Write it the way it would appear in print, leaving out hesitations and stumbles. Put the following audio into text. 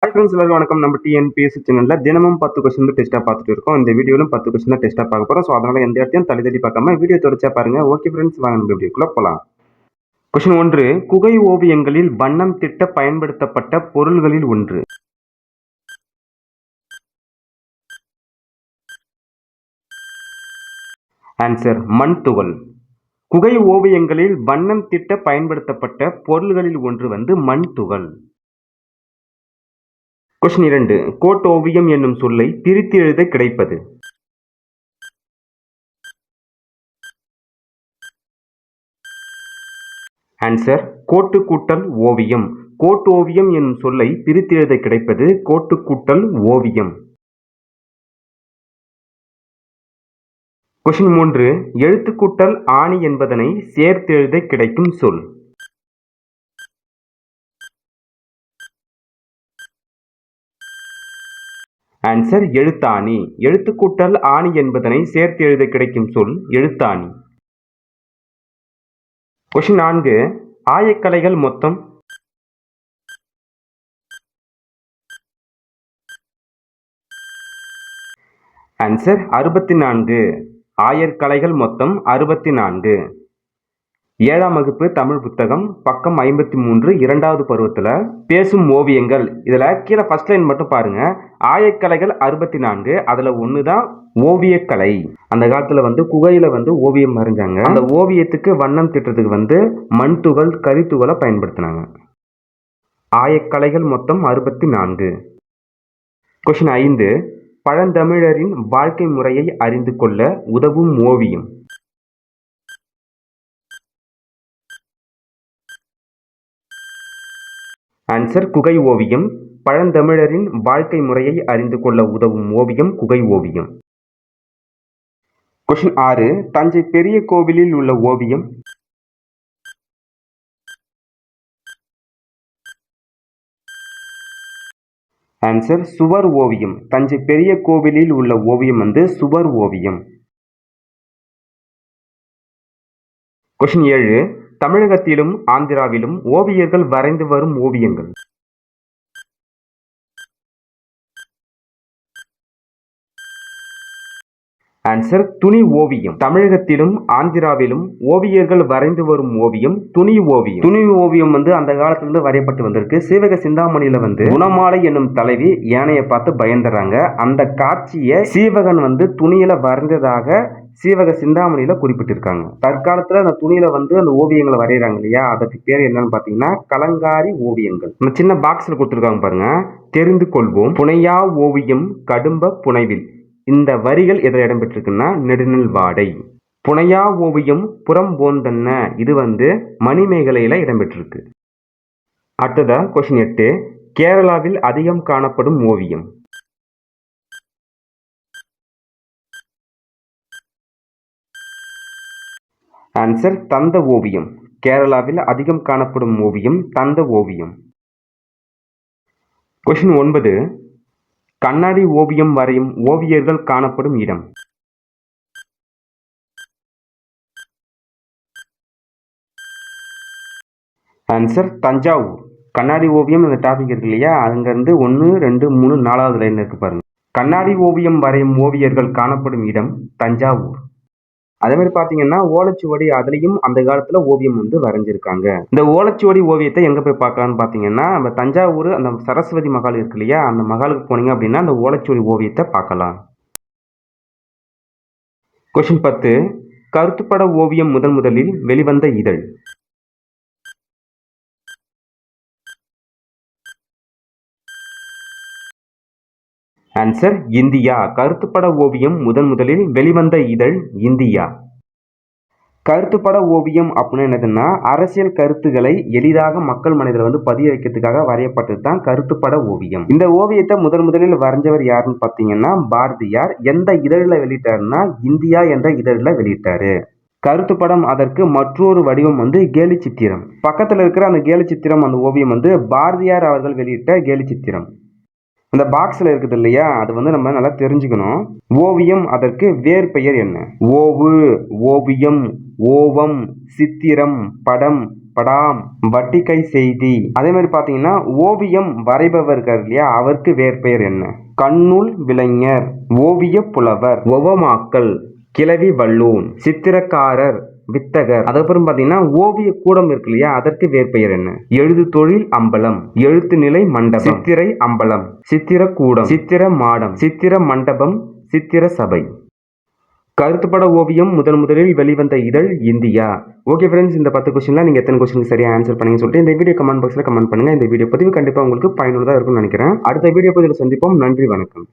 Hi friends, எல்லாரும் வணக்கம். நம்ம டிஎன்பிஎஸ்சி சேனல்ல தினமும் 10 கொஸ்டின் டெஸ்ட்டாக பார்த்துட்டு இருக்கோம். இந்த வீடியோவிலும் 10 கொஸ்டின் தான் டெஸ்ட்டாக பார்க்க போகிறோம். ஸோ அதனால எந்த இடத்தையும் தள்ளி பார்க்காம வீடியோ தொடர்ச்சியாக பாருங்க. ஓகே ஃப்ரெண்ட்ஸ், வாங்க நம்ம வீடியோக்குள்ள போகலாம். கொஸ்டின் 1. குகை ஓவியங்களில் வண்ணம் திட்ட பயன்படுத்தப்பட்ட பொருள்களில் ஒன்று. ஆன்சர் மண் துகள். குகை ஓவியங்களில் வண்ணம் திட்ட பயன்படுத்தப்பட்ட பொருள்களில் ஒன்று மண் துகள். கொஸ்டின் 2. கோட்டோவியம் என்னும் சொல்லை பிரித்து எழுத கிடைப்பது. ஆன்சர் கோட்டு கூட்டல் ஓவியம். கோட்டோவியம் என்னும் சொல்லை பிரித்து எழுத கிடைப்பது கோட்டு கூட்டல் ஓவியம். கொஸ்டின் 3. எழுத்து கூட்டல் ஆணி என்பதனை சேர்த்து எழுத கிடைக்கும் சொல். ஆன்சர் எழுத்தாணி. எழுத்து கூட்டல் ஆணி என்பதனை சேர்த்து எழுத கிடைக்கும் சொல் எழுத்தாணி. கொஸ்டின் 4. ஆயக்கலைகள் மொத்தம். ஆன்சர் 64. ஆயர்கலைகள் மொத்தம் 64. 7ஆம் வகுப்பு தமிழ் புத்தகம் பக்கம் 53 2வது பருவத்தில் பேசும் ஓவியங்கள். இதில் கீழே ஃபர்ஸ்ட் லைன் மட்டும் பாருங்க. ஆயக்கலைகள் 64, அதில் ஒன்று தான் ஓவியக்கலை. அந்த காலத்தில் குகையில் ஓவியம் வரைஞ்சாங்க. அந்த ஓவியத்துக்கு வண்ணம் திட்டுறதுக்கு மண் துகள் கரித்துகளை பயன்படுத்தினாங்க. ஆயக்கலைகள் மொத்தம் 64. கொஸ்டின் 5. பழந்தமிழரின் வாழ்க்கை முறையை அறிந்து கொள்ள உதவும் ஓவியம். ஆன்சர் குகை ஓவியம். பழந்தமிழரின் வாழ்க்கை முறையை அறிந்து கொள்ள உதவும் ஓவியம் குகை ஓவியம். கொஸ்டின் 6. தஞ்சை பெரிய கோவிலில் உள்ள ஓவியம். ஆன்சர் சுவர் ஓவியம். தஞ்சை பெரிய கோவிலில் உள்ள ஓவியம் சுவர் ஓவியம். கொஸ்டின் 7. தமிழகத்திலும் ஆந்திராவிலும் ஓவியர்கள் வரைந்து வரும் ஓவியங்கள். ஆன்சர் துணி ஓவியம். தமிழகத்திலும் ஆந்திராவிலும் ஓவியர்கள் வரைந்து வரும் ஓவியம் துணி ஓவியம். துணி ஓவியம் அந்த காலத்திலிருந்து வரையப்பட்டு வந்திருக்கு. சீவக சிந்தாமணியில குணமாலை என்னும் தலைவி யானையை பார்த்து பயந்துறாங்க. அந்த காட்சியை சீவகன் துணியில வரைந்ததாக சீவக சிந்தாமணியில குறிப்பிட்டிருக்காங்க. தற்காலத்துல அந்த துணியில அந்த ஓவியங்களை வரைகிறாங்க இல்லையா, அதற்கு பேர் என்னன்னு பாத்தீங்கன்னா கலங்காரி ஓவியங்கள். நம்ம சின்ன பாக்ஸ்ல கொடுத்துருக்காங்க பாருங்க. தெரிந்து கொள்வோம். புனையா ஓவியம் கடும்ப புனைவில். இந்த வரிகள் எதில் இடம்பெற்றிருக்குன்னா நெடுநெல் வாடை. புனையா ஓவியம் புறம் போந்தன்ன. இது மணிமேகலையில இடம்பெற்றிருக்கு. அடுத்ததா கொஸ்டின் 8. கேரளாவில் அதிகம் காணப்படும் ஓவியம். ஆன்சர் தந்த ஓவியம். கேரளாவில் அதிகம் காணப்படும் ஓவியம் தந்த ஓவியம். கொஸ்டின் 9. கண்ணாடி ஓவியம் வரையும் ஓவியர்கள் காணப்படும் இடம். ஆன்சர் தஞ்சாவூர். கண்ணாடி ஓவியம் அந்த டாபிக் இருக்கு இல்லையா, அங்கிருந்து 1, 2, 3, 4வது லைன் இருக்கு பாருங்க. கண்ணாடி ஓவியம் வரையும் ஓவியர்கள் காணப்படும் இடம் தஞ்சாவூர். அதே மாதிரி பாத்தீங்கன்னா ஓலைச்சுவடி, அதுலயும் அந்த காலத்துல ஓவியம் வரைஞ்சிருக்காங்க. இந்த ஓலைச்சுவடி ஓவியத்தை எங்க போய் பார்க்கலாம்னு பாத்தீங்கன்னா நம்ம தஞ்சாவூர் அந்த சரஸ்வதி மகால் இருக்கு இல்லையா, அந்த மகாலுக்கு போனீங்க அப்படின்னா அந்த ஓலைச்சுவடி ஓவியத்தை பார்க்கலாம். கொஸ்டின் 10. கருத்துப்பட ஓவியம் முதலில் வெளிவந்த இதழ். Answer India. கருத்துப்பட ஓவியம் முதலில் வெளிவந்த இதழ் இந்தியா. கருத்துப்பட ஓவியம் அப்படின்னு என்னதுன்னா அரசியல் கருத்துக்களை எளிதாக மக்கள் மனதில் பதிய வைக்கிறதுக்காக வரையப்பட்டது தான் கருத்துப்பட ஓவியம். இந்த ஓவியத்தை முதலில் வரைஞ்சவர் யாருன்னு பார்த்தீங்கன்னா பாரதியார். எந்த இதழில் வெளியிட்டாருன்னா இந்தியா என்ற இதழில் வெளியிட்டாரு. கருத்துப்படம் அதற்கு மற்றொரு வடிவம் கேலி சித்திரம். பக்கத்தில் இருக்கிற அந்த கேலி சித்திரம் அந்த ஓவியம் பாரதியார் அவர்கள் வெளியிட்ட கேலி சித்திரம். இந்த பாக்ஸ்ல இருக்குது இல்லையா, அது நம்ம நல்லா தெரிஞ்சுக்கணும். ஓவியம் அதற்கு வேறு பெயர் என்ன? ஓவு, ஓவியம், ஓவம், சித்திரம், படம் படாம், வட்டிகை செய்தி. அதே மாதிரி பாத்தீங்கன்னா ஓவியம் வரைபவர் இருக்கார் இல்லையா, அவருக்கு வேர்பெயர் என்ன? கண்ணுள் விளைஞர், ஓவிய புலவர், ஒவமாக்கல், கிளவி வல்லூன், சித்திரக்காரர், வித்தகர். அதுக்கப்புறம் பாத்தீங்கன்னா ஓவிய கூடம் இருக்கு இல்லையா, அதற்கு வேர்பெயர் என்ன? எழுது தொழில் அம்பலம், எழுத்து நிலை மண்டபம், சித்திரை அம்பலம், சித்திர கூடம், சித்திர மாடம், சித்திர மண்டபம், சித்திர சபை. கருத்துப்பட ஓவியம் முதலில் வெளிவந்த இதழ் இந்தியா. ஓகே ஃப்ரெண்ட்ஸ், இந்த 10 கொஸ்டின்ல நீங்க எத்தனை கொஸ்டின் சரியா ஆன்சர் பண்ணீங்கன்னு சொல்லிட்டு இந்த வீடியோ கமெண்ட் பாக்ஸ்ல கமெண்ட் பண்ணுங்க. இந்த வீடியோ பதிவு கண்டிப்பா உங்களுக்கு பயனுள்ளதா இருக்கும்னு நினைக்கிறேன். அடுத்த வீடியோ பதிவில் சந்திப்போம். நன்றி, வணக்கம்.